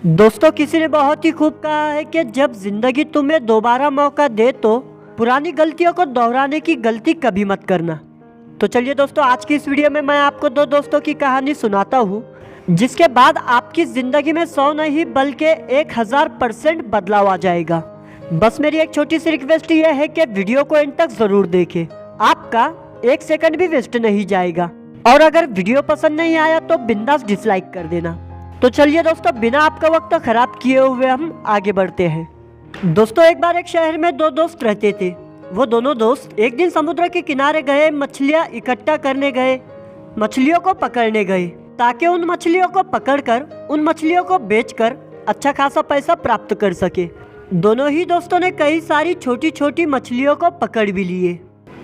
दोस्तों, किसी ने बहुत ही खूब कहा है कि जब जिंदगी तुम्हें दोबारा मौका दे तो पुरानी गलतियों को दोहराने की गलती कभी मत करना। तो चलिए दोस्तों, आज की इस वीडियो में मैं आपको दो दोस्तों की कहानी सुनाता हूँ जिसके बाद आपकी जिंदगी में 100 नहीं बल्कि 1000% बदलाव आ जाएगा। बस मेरी एक छोटी सी रिक्वेस्ट ये है कि वीडियो को एंड तक जरूर देखें, आपका 1 सेकंड भी वेस्ट नहीं जाएगा। और अगर वीडियो पसंद नहीं आया तो बिंदास डिसलाइक कर देना। तो चलिए दोस्तों, बिना आपका वक्त खराब किए हुए हम आगे बढ़ते हैं। दोस्तों, एक बार एक शहर में दो दोस्त रहते थे। वो दोनों दोस्त एक दिन समुद्र के किनारे गए, मछलियाँ इकट्ठा करने गए, मछलियों को पकड़ने गए ताकि उन मछलियों को पकड़कर उन मछलियों को बेचकर अच्छा खासा पैसा प्राप्त कर सके। दोनों ही दोस्तों ने कई सारी छोटी छोटी मछलियों को पकड़ भी लिए।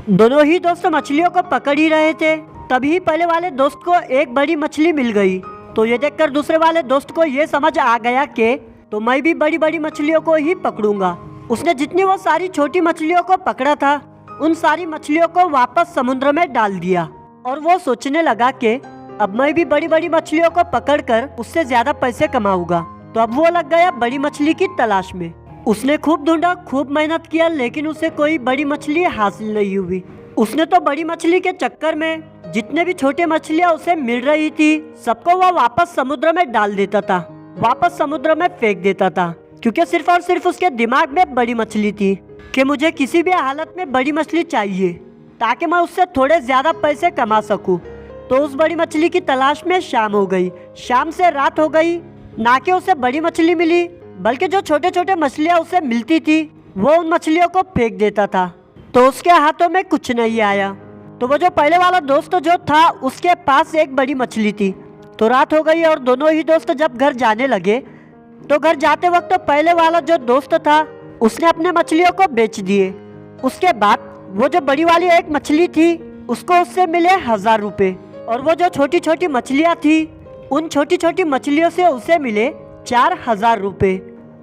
दोनों ही दोस्त मछलियों को पकड़ ही रहे थे, तभी पहले वाले दोस्त को एक बड़ी मछली मिल गई। तो ये देखकर दूसरे वाले दोस्त को ये समझ आ गया कि तो मैं भी बड़ी बड़ी मछलियों को ही पकड़ूंगा। उसने जितनी वो सारी छोटी मछलियों को पकड़ा था उन सारी मछलियों को वापस समुद्र में डाल दिया और वो सोचने लगा कि अब मैं भी बड़ी बड़ी मछलियों को पकड़कर उससे ज्यादा पैसे कमाऊंगा। तो अब वो लग गया बड़ी मछली की तलाश में। उसने खूब ढूंढा, खूब मेहनत किया, लेकिन उसे कोई बड़ी मछली हासिल नहीं हुई। उसने तो बड़ी मछली के चक्कर में जितने भी छोटे मछलियां उसे मिल रही थी सबको वह वापस समुद्र में डाल देता था, वापस समुद्र में फेंक देता था, क्योंकि सिर्फ और सिर्फ उसके दिमाग में बड़ी मछली थी कि मुझे किसी भी हालत में बड़ी मछली चाहिए ताकि मैं उससे थोड़े ज्यादा पैसे कमा सकूं। तो उस बड़ी मछली की तलाश में शाम हो गई, शाम से रात हो गई। ना कि उसे बड़ी मछली मिली बल्कि जो छोटे छोटे मछलियां उसे मिलती थी वो उन मछलियों को फेंक देता था। तो उसके हाथों में कुछ नहीं आया। तो वो जो पहले वाला दोस्त जो था उसके पास एक बड़ी मछली थी। तो रात हो गई और दोनों ही दोस्त जब घर जाने लगे तो घर जाते वक्त तो पहले वाला जो दोस्त था उसने अपने मछलियों को बेच दिए। उसके बाद वो जो बड़ी वाली एक मछली थी उसको उससे मिले 1000 रुपए और वो जो छोटी छोटी मछलियाँ थी उन छोटी छोटी मछलियों से उसे मिले 4000 रुपए।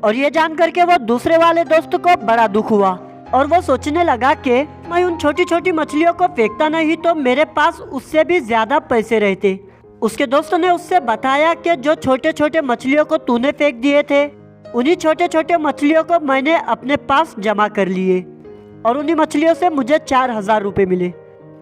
और ये जान करके वो दूसरे वाले दोस्त को बड़ा दुख हुआ और वो सोचने लगा कि मैं उन छोटी छोटी मछलियों को फेंकता नहीं तो मेरे पास उससे भी ज्यादा पैसे रहते। उसके दोस्तों ने उससे बताया कि जो छोटे छोटे मछलियों को तूने फेंक दिए थे उन्हीं छोटे छोटे मछलियों को मैंने अपने पास जमा कर लिए और उन्हीं मछलियों से मुझे 4000 रुपए मिले।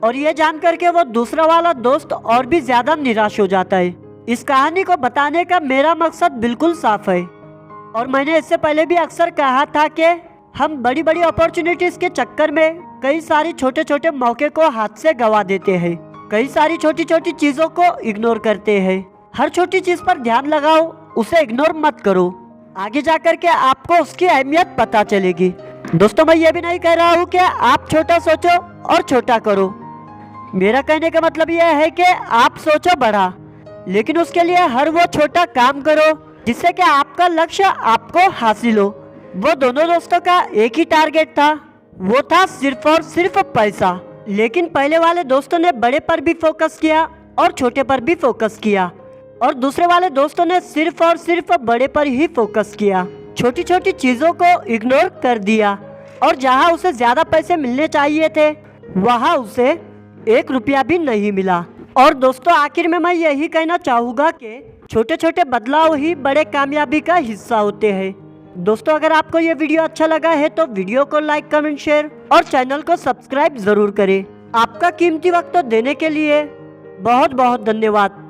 और ये जान करके वो दूसरा वाला दोस्त और भी ज्यादा निराश हो जाता है। इस कहानी को बताने का मेरा मकसद बिल्कुल साफ है और मैंने इससे पहले भी अक्सर कहा था कि हम बड़ी बड़ी अपॉर्चुनिटीज के चक्कर में कई सारी छोटे छोटे मौके को हाथ से गवा देते हैं, कई सारी छोटी छोटी चीजों को इग्नोर करते हैं। हर छोटी चीज पर ध्यान लगाओ, उसे इग्नोर मत करो, आगे जाकर के आपको उसकी अहमियत पता चलेगी। दोस्तों, मैं ये भी नहीं कह रहा हूँ कि आप छोटा सोचो और छोटा करो। मेरा कहने का मतलब यह है कि आप सोचो बड़ा, लेकिन उसके लिए हर वो छोटा काम करो जिससे कि आपका लक्ष्य आपको हासिल हो। वो दोनों दोस्तों का एक ही टारगेट था, वो था सिर्फ और सिर्फ पैसा। लेकिन पहले वाले दोस्तों ने बड़े पर भी फोकस किया और छोटे पर भी फोकस किया और दूसरे वाले दोस्तों ने सिर्फ और सिर्फ बड़े पर ही फोकस किया, छोटी छोटी चीजों को इग्नोर कर दिया। और जहां उसे ज्यादा पैसे मिलने चाहिए थे वहां उसे 1 रुपया भी नहीं मिला। और दोस्तों, आखिर में मैं यही कहना चाहूँगा कि छोटे छोटे बदलाव ही बड़े कामयाबी का हिस्सा होते हैं। दोस्तों, अगर आपको ये वीडियो अच्छा लगा है तो वीडियो को लाइक, कमेंट, शेयर और चैनल को सब्सक्राइब जरूर करें। आपका कीमती वक्त देने के लिए बहुत बहुत धन्यवाद।